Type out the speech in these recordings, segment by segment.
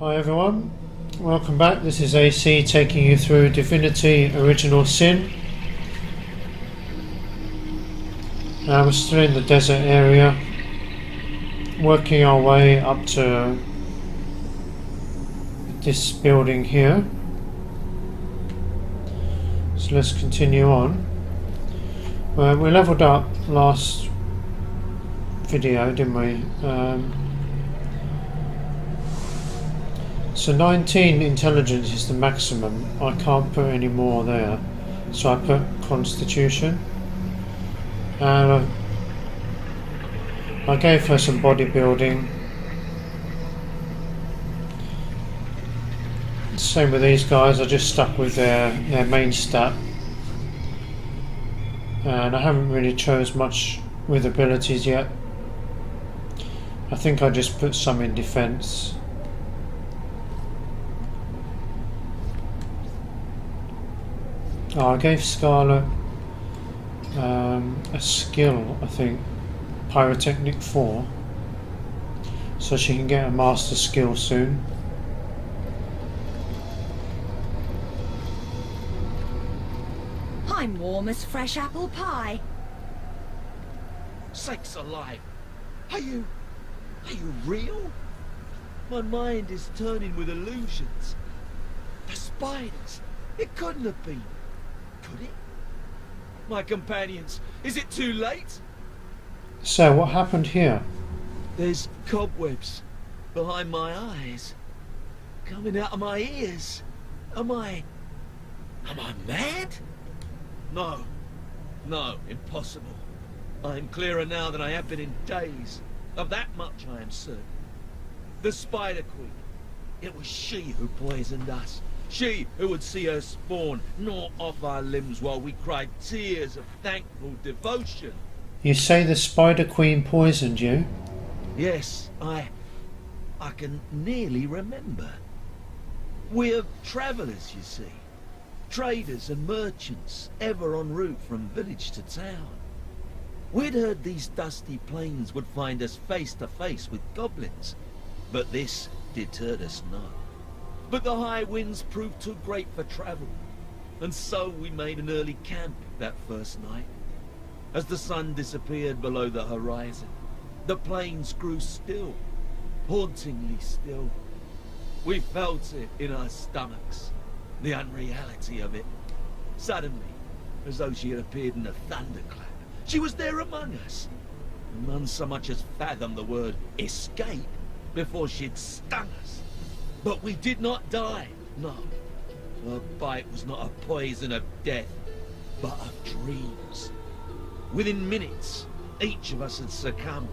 Hi everyone, welcome back. This is AC taking you through Divinity Original Sin. We're still in the desert area, working our way up to this building here. So let's continue on. We leveled up last video, didn't we? So 19 intelligence is the maximum. I can't put any more there, so I put Constitution, and I gave her some bodybuilding. Same with these guys, I just stuck with their main stat, and I haven't really chose much with abilities yet. I think I just put some in defense. Oh, I gave Scarlet a skill, I think, Pyrotechnic 4, so she can get a master skill soon. I'm warm as fresh apple pie. Sakes alive! Are you real? My mind is turning with illusions. The spiders! It couldn't have been. Could it? My companions, is it too late? So, what happened here? There's cobwebs behind my eyes, coming out of my ears. Am I mad? No, impossible. I'm clearer now than I have been in days. Of that much I am certain. The Spider Queen, it was she who poisoned us. She who would see her spawn gnaw off our limbs while we cried tears of thankful devotion. You say the Spider Queen poisoned you? Yes, I can nearly remember. We're travellers, you see. Traders and merchants, ever en route from village to town. We'd heard these dusty plains would find us face to face with goblins, but this deterred us not. But the high winds proved too great for travel, and so we made an early camp that first night. As the sun disappeared below the horizon, the plains grew still, hauntingly still. We felt it in our stomachs, the unreality of it. Suddenly, as though she had appeared in a thunderclap, she was there among us, and none so much as fathomed the word escape before she'd stung us. But we did not die, no. Her bite was not a poison of death, but of dreams. Within minutes, each of us had succumbed.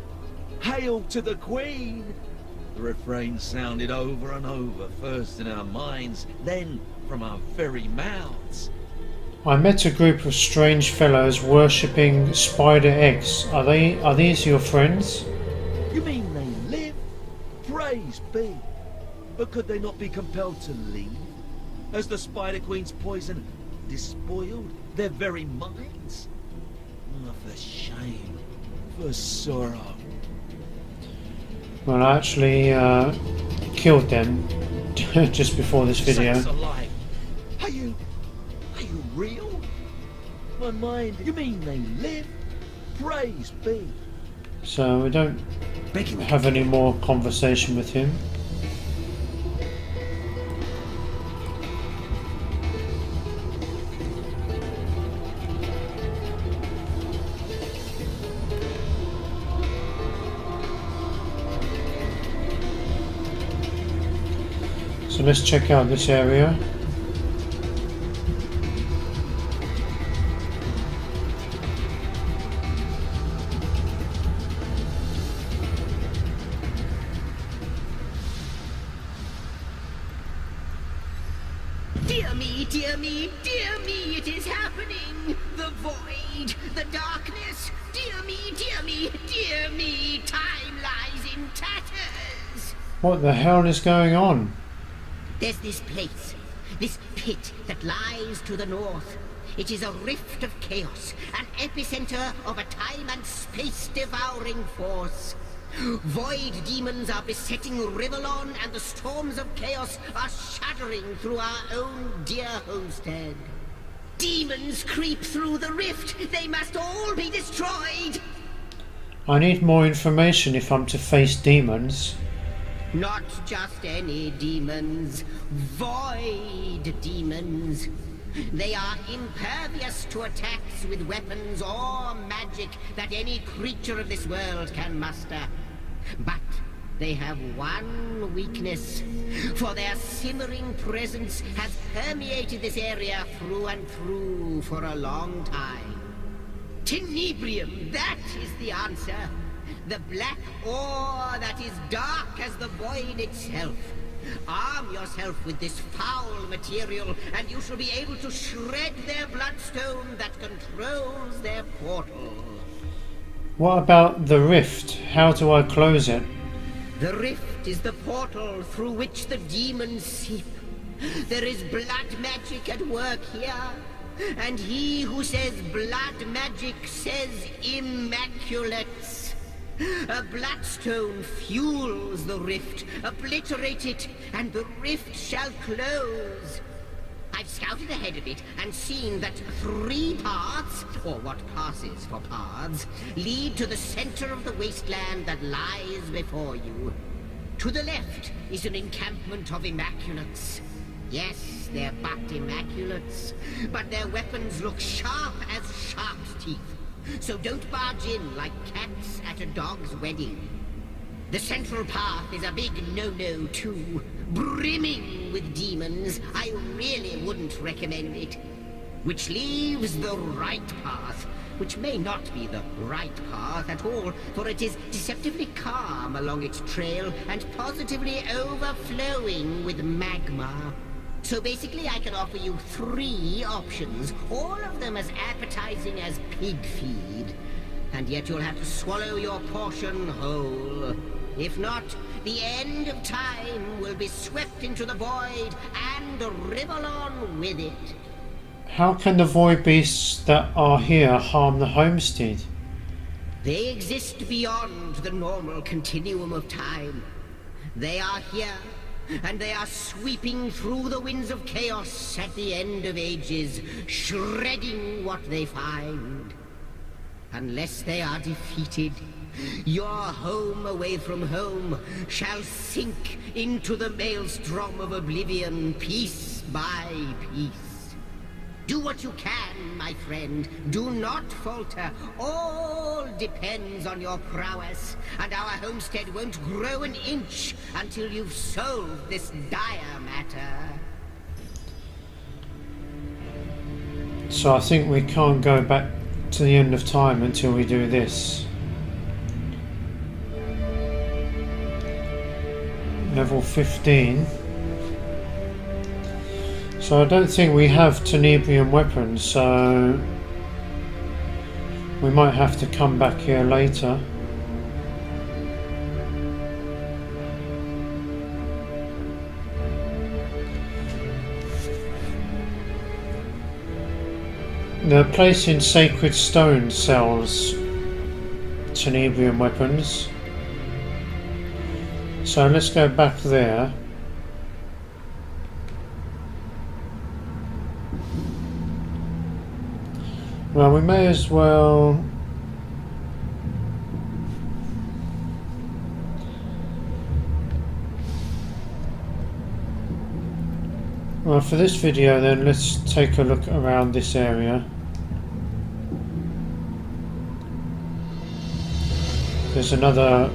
Hail to the Queen! The refrain sounded over and over, first in our minds, then from our very mouths. I met a group of strange fellows worshipping spider eggs. Are these your friends? You mean they live? Praise be! But could they not be compelled to leave? As the Spider Queen's poison despoiled their very minds? Oh, for shame, for sorrow. Well, I actually killed them just before this video. Sakes alive. Are you real? My mind, you mean they live? Praise be. So we don't have any more conversation with him. So let's check out this area. Dear me, dear me, dear me, it is happening! The void, the darkness, dear me, time lies in tatters! What the hell is going on? There's this place, this pit that lies to the north. It is a rift of chaos, an epicenter of a time and space devouring force. Void demons are besetting Rivellon, and the storms of chaos are shattering through our own dear homestead. Demons creep through the rift. They must all be destroyed. I need more information if I'm to face demons. Not just any demons. Void demons. They are impervious to attacks with weapons or magic that any creature of this world can muster. But they have one weakness, for their simmering presence has permeated this area through and through for a long time. Tenebrium, that is the answer. The black ore that is dark as the void itself. Arm yourself with this foul material, and you shall be able to shred their bloodstone that controls their portal. What about the rift? How do I close it? The rift is the portal through which the demons seep. There is blood magic at work here, and he who says blood magic says immaculates. A bloodstone fuels the rift. Obliterate it, and the rift shall close. I've scouted ahead of it and seen that 3 paths, or what passes for paths, lead to the center of the wasteland that lies before you. To the left is an encampment of immaculates. Yes, they're but immaculates, but their weapons look sharp as shark's teeth. So don't barge in like cats at a dog's wedding. The central path is a big no-no too, brimming with demons. I really wouldn't recommend it. Which leaves the right path, which may not be the right path at all, for it is deceptively calm along its trail and positively overflowing with magma. So basically I can offer you 3 options, all of them as appetizing as pig feed. And yet you'll have to swallow your portion whole. If not, the end of time will be swept into the void, and Rivellon with it. How can the void beasts that are here harm the homestead? They exist beyond the normal continuum of time. They are here, and they are sweeping through the winds of chaos at the end of ages, shredding what they find. Unless they are defeated, your home away from home shall sink into the maelstrom of oblivion, piece by piece. Do what you can, my friend. Do not falter. All depends on your prowess, and our homestead won't grow an inch until you've solved this dire matter. So I think we can't go back to the end of time until we do this. Level 15. So I don't think we have Tenebrium weapons, so we might have to come back here later. The place in Sacred Stone sells Tenebrium weapons. So let's go back there. Well, we may as well... Well, for this video then, let's take a look around this area. There's another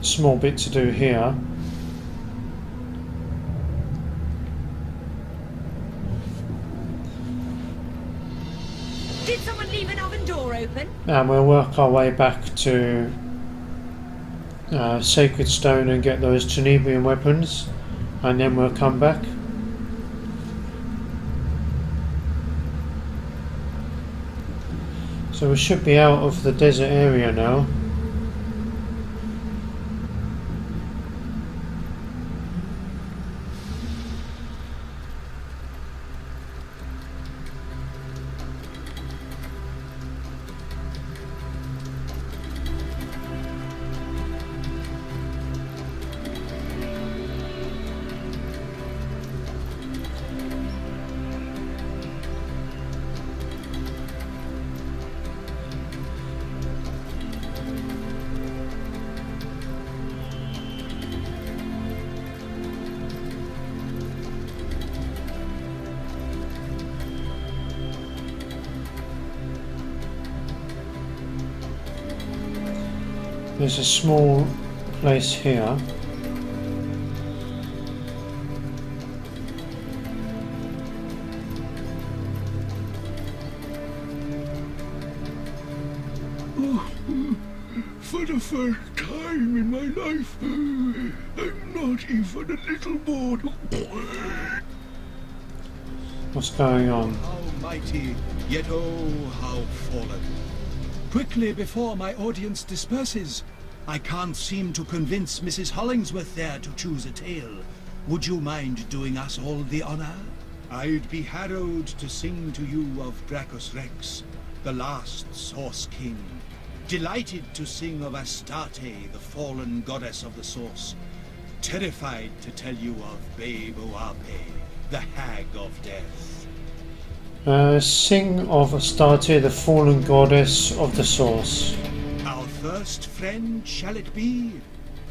small bit to do here. Did someone leave an oven door open? And we'll work our way back to Sacred Stone and get those Tenebrium weapons, and then we'll come back. So we should be out of the desert area now. There's a small place here. For the first time in my life, I'm not even a little bored. What's going on? How mighty, yet oh, how fallen. Quickly, before my audience disperses. I can't seem to convince Mrs. Hollingsworth there to choose a tale. Would you mind doing us all the honor? I'd be harrowed to sing to you of Dracos Rex, the last Source King. Delighted to sing of Astarte, the fallen goddess of the Source. Terrified to tell you of Babe Oape, the Hag of Death. Sing of Astarte, the fallen goddess of the Source. Our first friend shall it be?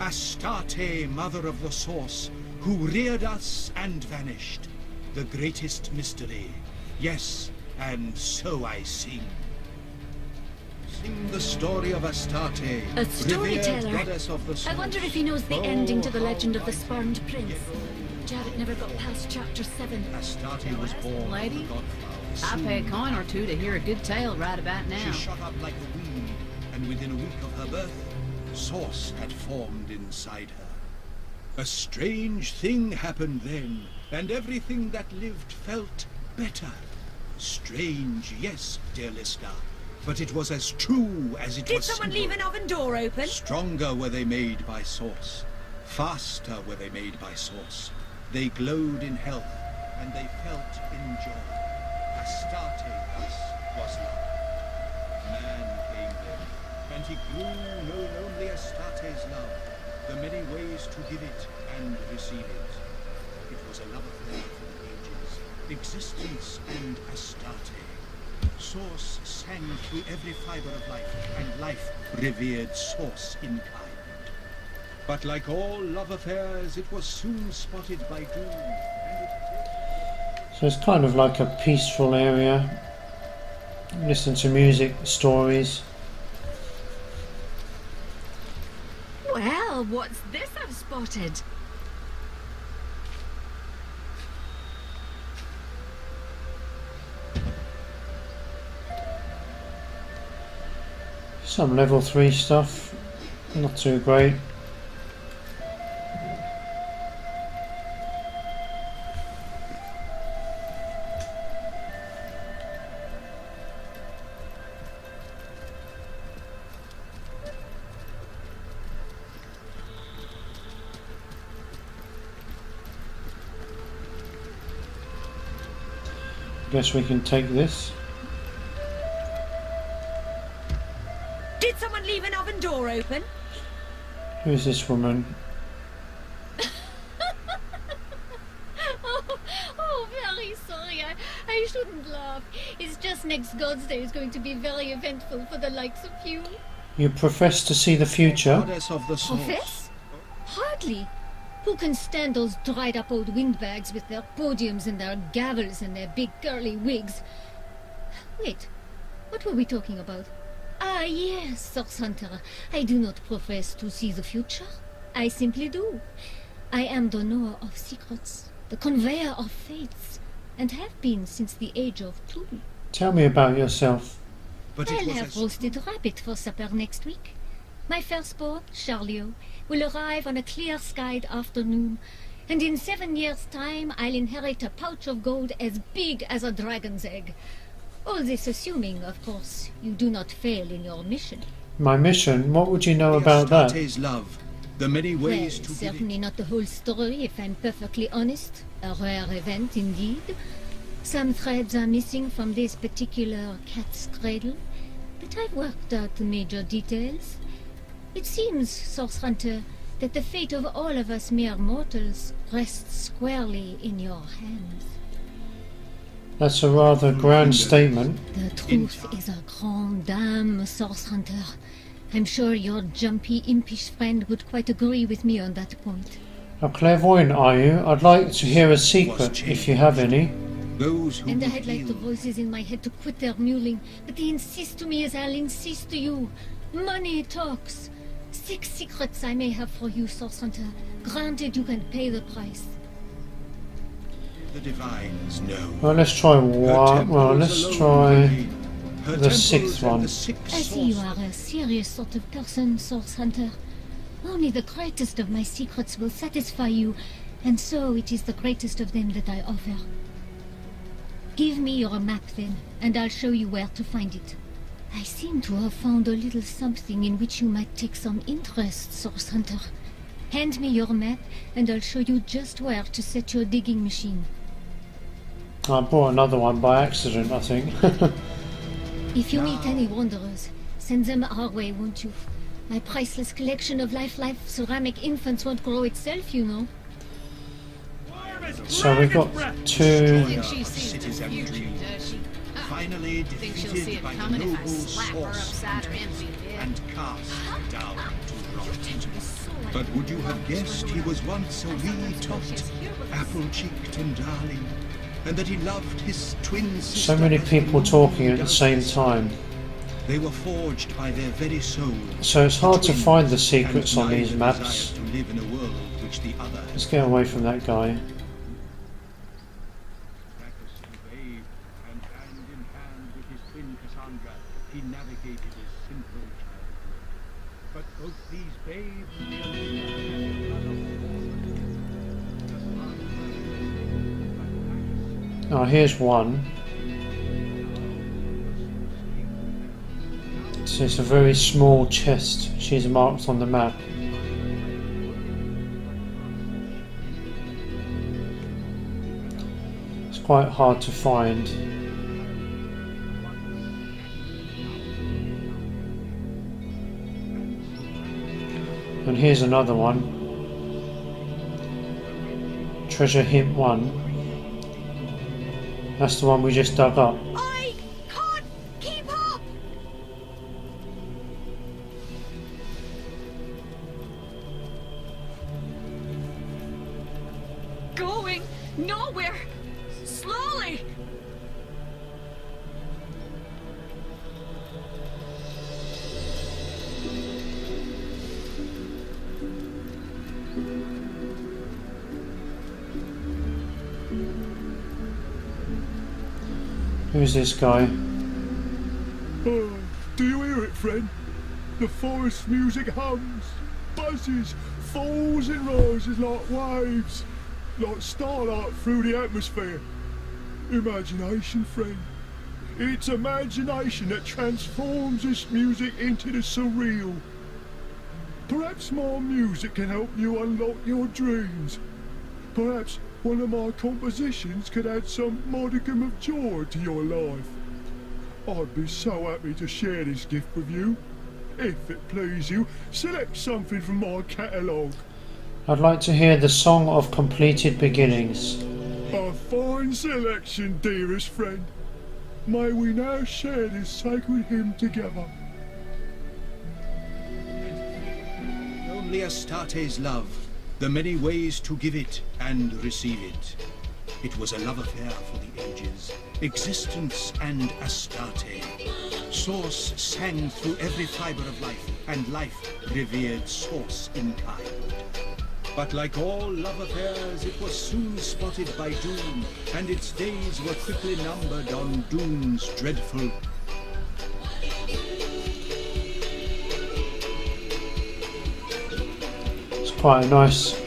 Astarte, mother of the Source, who reared us and vanished. The greatest mystery. Yes, and so I sing. Sing the story of Astarte, A revered storyteller. goddess of the Source. I wonder if he knows the ending to the legend of the spurned prince. Jared never got past chapter 7. Astarte was born Lady? of the godfather. I pay a coin or two to hear a good tale right about now. She shot up like a weed, and within a week of her birth, Source had formed inside her. A strange thing happened then, and everything that lived felt better. Strange, yes, dear listener, but it was as true as it Did was someone simple. leave an oven door open? Stronger were they made by Source. Faster were they made by Source. They glowed in health, and they felt in joy. Astarte thus was love. Man came then, and he grew knowing only Astarte's love, the many ways to give it and receive it. It was a love affair for the ages, existence and Astarte. Source sang through every fiber of life, and life revered Source in kind. But like all love affairs, it was soon spotted by doom, and it... So it's kind of like a peaceful area. Listen to music, stories. Well, what's this I've spotted? Some level 3 stuff. Not too great. Guess we can take this. Did someone leave an oven door open? Who's this woman? Oh, very sorry. I shouldn't laugh. It's just next God's Day is going to be very eventful for the likes of you. You profess to see the future? Goddess of the Source. Profess? Hardly. Who can stand those dried up old windbags with their podiums and their gavels and their big curly wigs? Wait, what were we talking about? Ah, yes, Source Hunter. I do not profess to see the future. I simply do. I am the knower of secrets, the conveyor of fates, and have been since the age of 2. Tell me about yourself. But it I'll was have as... roasted rabbit for supper next week. My firstborn, Charlio, will arrive on a clear-skied afternoon, and in 7 years' time I'll inherit a pouch of gold as big as a dragon's egg. All this assuming, of course, you do not fail in your mission. My mission? What would you know about that? Astarte's love, the many Well, ways to give certainly it. not the whole story, if I'm perfectly honest. A rare event indeed. Some threads are missing from this particular cat's cradle, but I've worked out the major details. It seems, Source Hunter, that the fate of all of us mere mortals rests squarely in your hands. That's a rather grand statement. The truth is a grande dame, Source Hunter. I'm sure your jumpy, impish friend would quite agree with me on that point. How clairvoyant are you? I'd like to hear a secret, if you have any. Those who And would I'd like the yield. voices in my head to quit their mewling, but they insist to me as I'll insist to you. Money talks. 6 secrets I may have for you, Source Hunter. Granted, you can pay the price. The divines know. Well, let's try Her one. Well, temples let's alone try remain. Her the temples 6th and one. the 6 I see you sorcerers. are a serious sort of person, Source Hunter. Only the greatest of my secrets will satisfy you, and so it is the greatest of them that I offer. Give me your map then, and I'll show you where to find it. I seem to have found a little something in which you might take some interest, Source Hunter. Hand me your map, and I'll show you just where to set your digging machine. I bought another one by accident, I think. If you meet any wanderers, send them our way, won't you? My priceless collection of life ceramic infants won't grow itself, you know. So we've got I 2. think she's seen the Cities and future, dreams. does she? Finally Think she'll see defeated it by the coming if I noble slap her source upside her empty head? and cast down to rot. But would you have guessed he was once a wee tot, apple-cheeked and darling, and that he loved his twin sister? So many as people the talking at the does same his time. They were forged by their very soul. So it's hard to Twins, find the secrets and on these neither maps. desired to live in a world which the other has Let's get away from that guy. and hand in hand with his twin Cassandra, he navigated his simple childhood. But both these babes Oh, here's one. So it's a very small chest. She's marked on the map. It's quite hard to find. And here's another one. Treasure hint 1. That's the one we just dug up. I can't keep up! Going nowhere! Slowly! Who's this guy? Oh, do you hear it, friend? The forest music hums, buzzes, falls and rises like waves, like starlight through the atmosphere. Imagination, friend. It's imagination that transforms this music into the surreal. Perhaps my music can help you unlock your dreams. Perhaps one of my compositions could add some modicum of joy to your life. I'd be so happy to share this gift with you. If it please you, select something from my catalogue. I'd like to hear the Song of Completed Beginnings. A fine selection, dearest friend. May we now share this sacred hymn together. only Astarte's love, the many ways to give it and receive it. It was a love affair for the ages, existence and Astarte. Source sang through every fiber of life, and life revered Source in kind. But like all love affairs, it was soon spotted by doom, and its days were quickly numbered on doom's dreadful. It's quite a nice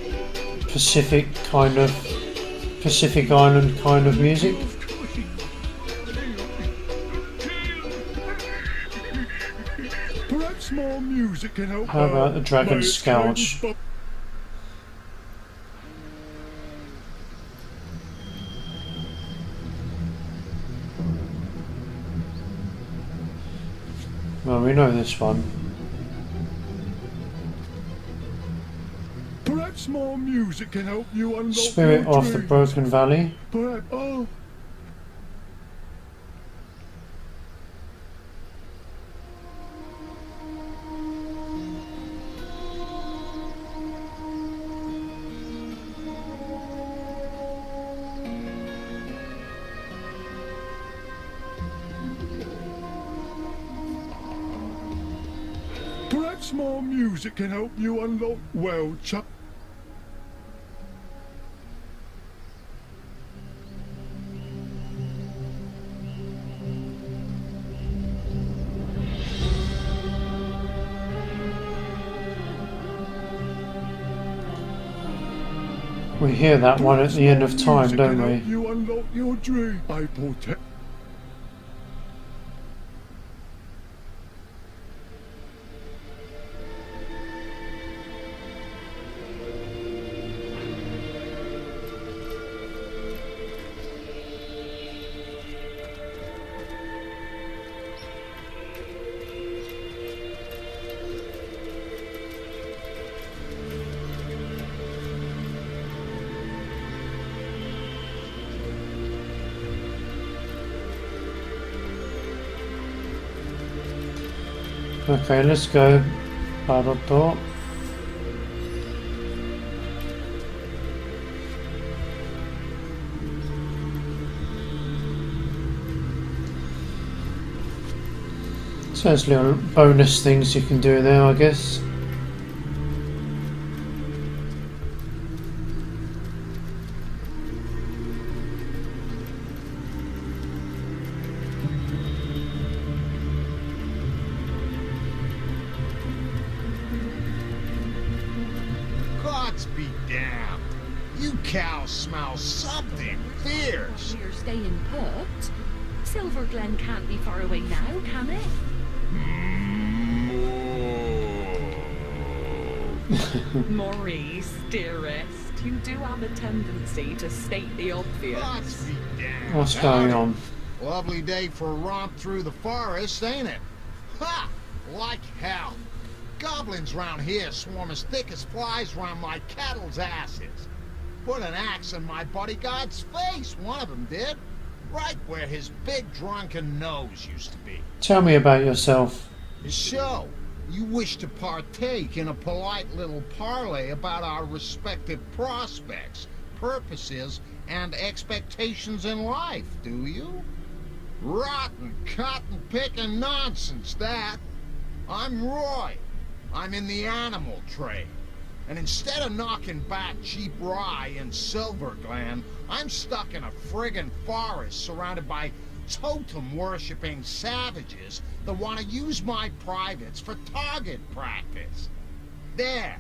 Pacific Island kind of music. Perhaps more music can help. How about the Dragon my Scourge? acquaintance Well, we know this one. Perhaps more music can help you unlock Spirit your of the dreams. Broken Valley. Perhaps. Oh. Perhaps Perhaps more music can help you unlock, well, We hear that one at the end of time, music don't can we? help you unlock your dream. I protect. Okay, let's go. Battle door. So there's little bonus things you can do there, I guess. Gods be damned. You cows smell something fierce. We're staying put. Silver Glen can't be far away now, can it? Maurice, dearest, you do have a tendency to state the obvious. Gods be damned. What's going on? Lovely day for a romp through the forest, ain't it? Ha! Like hell. Goblins round here swarm as thick as flies round my cattle's asses. Put an axe in my bodyguard's face, one of them did. Right where his big drunken nose used to be. Tell me about yourself. So, you wish to partake in a polite little parley about our respective prospects, purposes, and expectations in life, do you? Rotten, cotton-picking nonsense, that. I'm Roy. I'm in the animal trade. And instead of knocking back cheap rye in Silver Glen, I'm stuck in a friggin' forest surrounded by totem-worshipping savages that want to use my privates for target practice. There.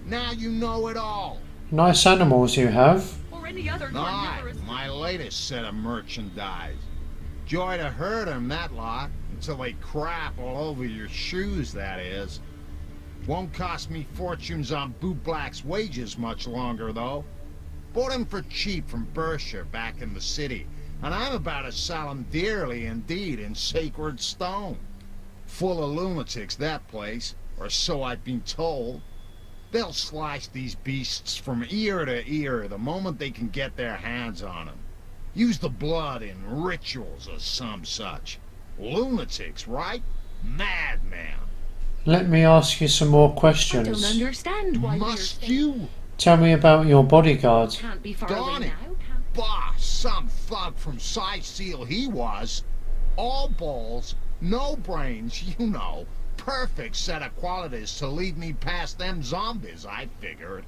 Now you know it all. Nice animals you have. Or any other Aye, carnivorous... my latest set of merchandise. Joy to herd 'em, that lot, until they crap all over your shoes, that is. Won't cost me fortunes on bootblack's wages much longer, though. Bought 'em for cheap from Berkshire back in the city, and I'm about to sell 'em dearly indeed in sacred stone. Full of lunatics, that place, or so I've been told. They'll slice these beasts from ear to ear the moment they can get their hands on 'em. Use the blood in rituals or some such. Lunatics, right? Madman. Let me ask you some more I don't questions. understand why we're Must staying. you? Tell me about your bodyguard. Can't be far away Donnie. now, can Bah, some thug from Side Seal he was. All balls, no brains, you know. Perfect set of qualities to lead me past them zombies, I figured.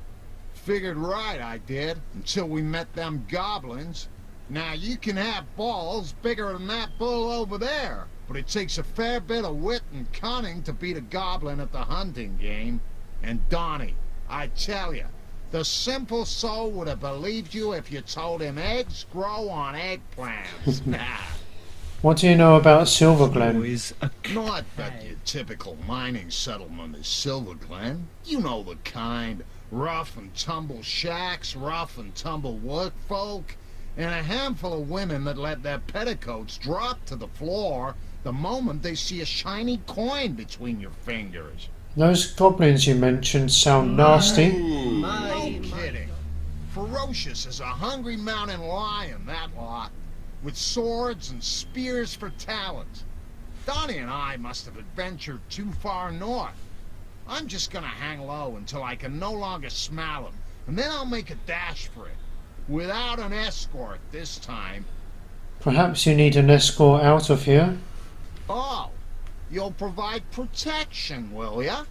Figured right, I did, until we met them goblins. Now, you can have balls bigger than that bull over there, but it takes a fair bit of wit and cunning to beat a goblin at the hunting game. And Donnie, I tell you, the simple soul would have believed you if you told him eggs grow on eggplants. What do you know about Silver Glen? Not but your typical mining settlement is Silver Glen. You know the kind. Rough and tumble shacks, rough and tumble work folk, and a handful of women that let their petticoats drop to the floor the moment they see a shiny coin between your fingers. Those goblins you mentioned sound nasty. No kidding. Ferocious as a hungry mountain lion, that lot. With swords and spears for talons. Donnie and I must have adventured too far north. I'm just gonna hang low until I can no longer smell them, and then I'll make a dash for it. Without an escort this time. Perhaps you need an escort out of here. Oh, you'll provide protection, will ya?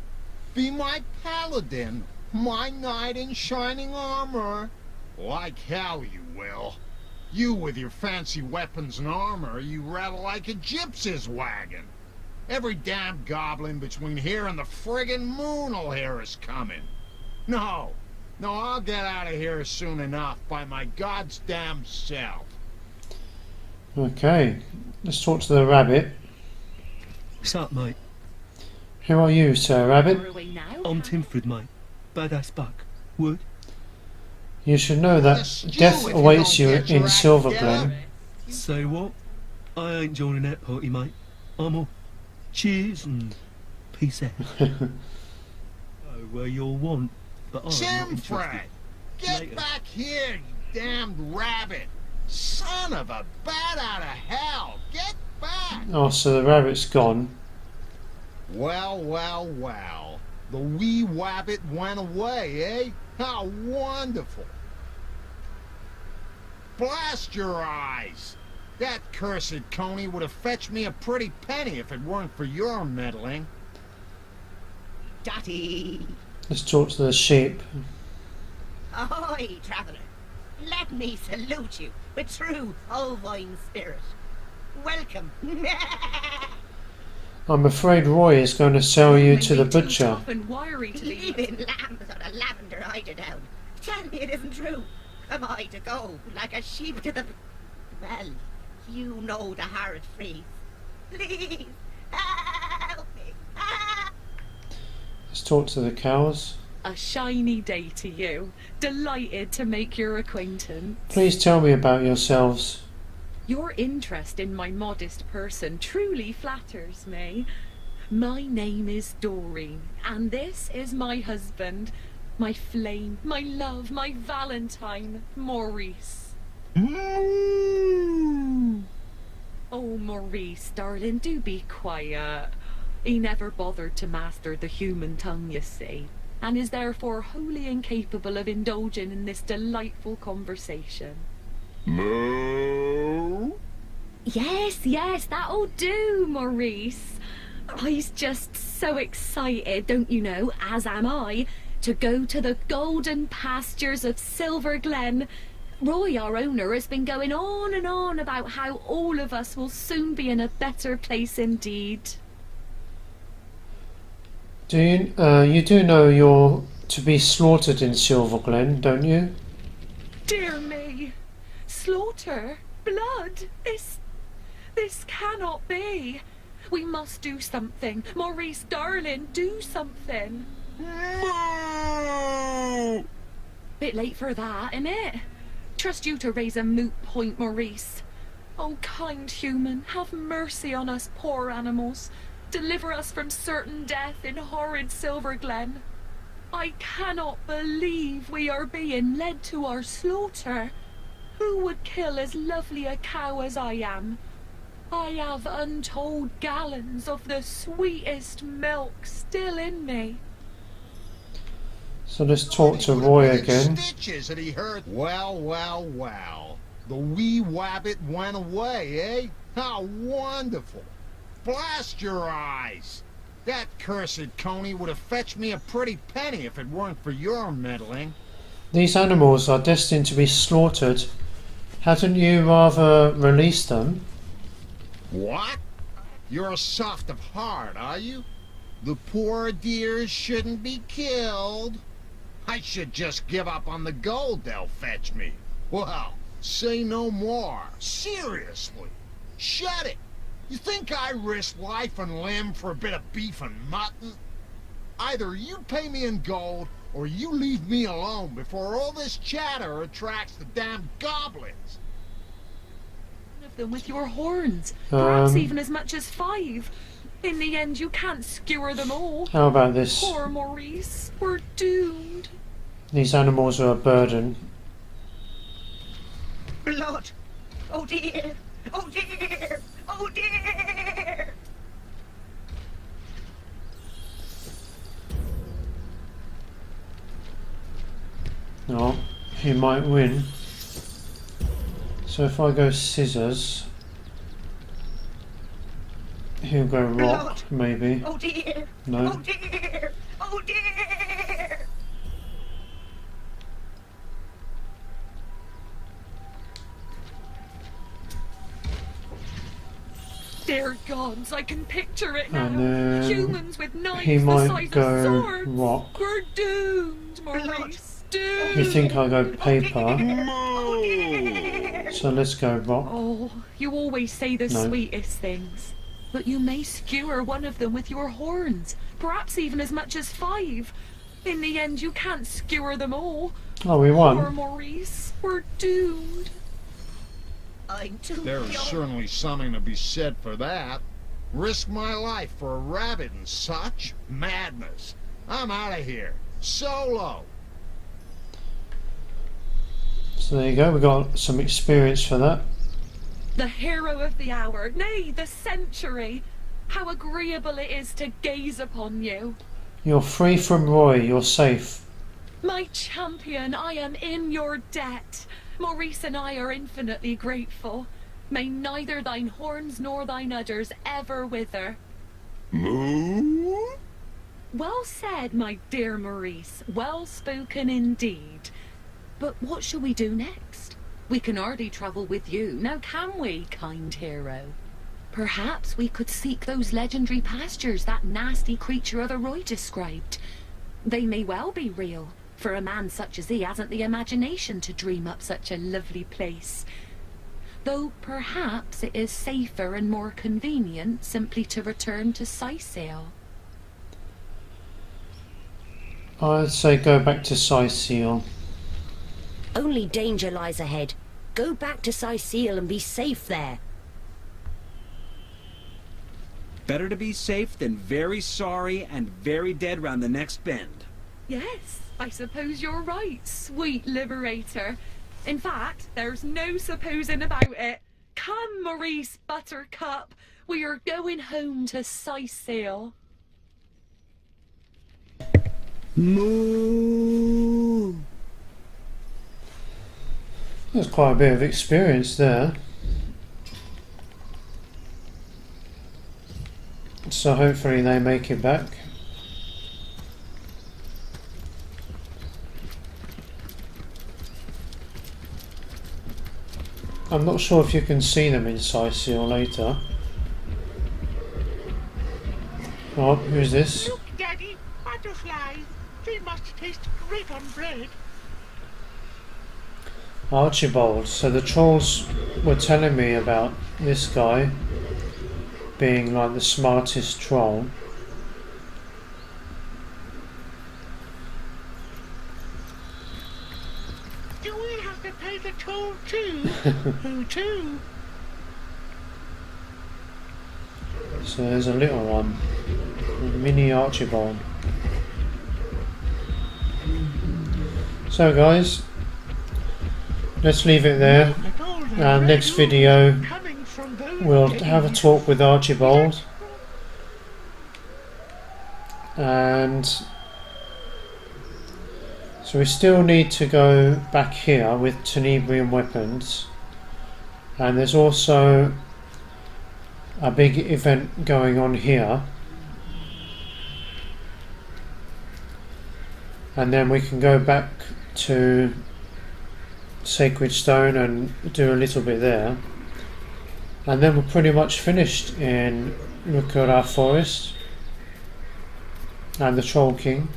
Be my paladin, my knight in shining armor. Like hell you will. You with your fancy weapons and armor, you rattle like a gypsy's wagon. Every damn goblin between here and the friggin' moon'll hear us coming. No, I'll get out of here soon enough by my god's damn self. Okay, let's talk to the rabbit. Sup, mate? Who are you, Sir Rabbit? Where are we now? I'm Timfred, mate. Badass buck. Wood? You should know that death awaits you in Silverglen. Say what? I ain't joining that party, mate. I'm all cheers and peace out. Oh, where you'll want, but I'm not interested. Timfred! Get Later. back here, you damned rabbit! Son of a bat out of hell! Get back! Oh, so the rabbit's gone. Well. The wee wabbit went away, eh? How wonderful! Blast your eyes! That cursed coney would have fetched me a pretty penny if it weren't for your meddling. Dotty! Let's talk to the sheep. Ahoy, traveller! Let me salute you with true ovine spirit. Welcome! I'm afraid Roy is going to sell you to the Maybe too butcher. tough and wiry to be. Even lambs on a lavender eider-down. Tell me it isn't true. Am I to go like a sheep to the... Well, you know the hard phrase. Please, help me. Let's talk to the cows. A shiny day to you. Delighted to make your acquaintance. Please tell me about yourselves. Your interest in my modest person truly flatters me. My name is Doreen, and this is my husband, my flame, my love, my Valentine, Maurice. Oh, Maurice, darling, do be quiet. He never bothered to master the human tongue, you see, and is therefore wholly incapable of indulging in this delightful conversation. Moo? Yes, that'll do, Maurice. I's just so excited, don't you know, as am I, to go to the golden pastures of Silverglen. Roy, our owner, has been going on and on about how all of us will soon be in a better place indeed. Do you do know you're to be slaughtered in Silverglen, don't you? Dear me, slaughter, blood, this cannot be. We must do something. Maurice, darling, do something. Moo! Bit late for that, innit? Trust you to raise a moot point, Maurice. Oh, kind human, have mercy on us poor animals. Deliver us from certain death in horrid Silverglen. I cannot believe we are being led to our slaughter. Who would kill as lovely a cow as I am? I have untold gallons of the sweetest milk still in me. So let's talk to Roy again. Stitches that he heard. Well. The wee wabbit went away, eh? How wonderful! Blast your eyes! That cursed coney would have fetched me a pretty penny if it weren't for your meddling. These animals are destined to be slaughtered. Hadn't you rather release them? What? You're soft of heart, are you? The poor dears shouldn't be killed. I should just give up on the gold they'll fetch me. Well, say no more. Seriously. Shut it. You think I risk life and limb for a bit of beef and mutton? Either you pay me in gold, or you leave me alone before all this chatter attracts the damn goblins. Of them with your horns, perhaps even as much as 5. In the end, you can't skewer them all. How about this? Poor Maurice, we're doomed. These animals are a burden. Blood! Oh dear! Oh dear! Oh dear! No, he might win. So if I go scissors, he'll go rock, maybe. Oh dear! No. Oh dear! Oh Oh dear! Dear gods, I can picture it now. And then Humans with knives he the might size go of swords. rock. We're doomed, Maurice. Doomed. You think I go paper? Moo! So let's go rock. Oh, you always say the No. sweetest things. But you may skewer one of them with your horns. Perhaps even as much as 5. In the end, you can't skewer them all. Oh, we Poor won. Maurice. We're doomed. I'm too There's young. certainly something to be said for that. Risk my life for a rabbit and such? Madness. I'm out of here. Solo. So there you go. We got some experience for that. The hero of the hour, nay, the century. How agreeable it is to gaze upon you. You're free from Roy. You're safe. My champion, I am in your debt. Maurice and I are infinitely grateful. May neither thine horns nor thine udders ever wither. Moo? Well said, my dear Maurice. Well spoken indeed. But what shall we do next? We can hardly travel with you, now can we, kind hero? Perhaps we could seek those legendary pastures that nasty creature of a Roy described. They may well be real, for a man such as he hasn't the imagination to dream up such a lovely place. Though perhaps it is safer and more convenient simply to return to Sisale. I'd say go back to Sisale. Only danger lies ahead. Go back to Sisale and be safe there. Better to be safe than very sorry and very dead round the next bend. Yes, I suppose you're right, sweet liberator. In fact, there's no supposing about it. Come, Maurice Buttercup. We are going home to Sisale. Moo! There's quite a bit of experience there. So hopefully they make it back. I'm not sure if you can see them in Sisale later. Oh, who's this? Look, Daddy, butterflies. They must taste great on bread. Archibald. So the trolls were telling me about this guy being like the smartest troll. Do we have to pay the toll too? Who too? So there's a little one, a mini Archibald. So guys, let's leave it there. Next video we'll have a talk with Archibald, and so we still need to go back here with Tenebrian weapons, and there's also a big event going on here, and then we can go back to Sacred Stone and do a little bit there, and then we're pretty much finished in Mukura Forest and the Troll King.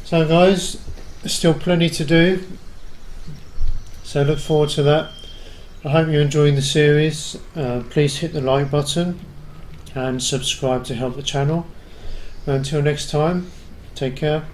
So guys, there's still plenty to do, so look forward to that. I hope you're enjoying the series. Please hit the like button and subscribe to help the channel. Until next time, take care.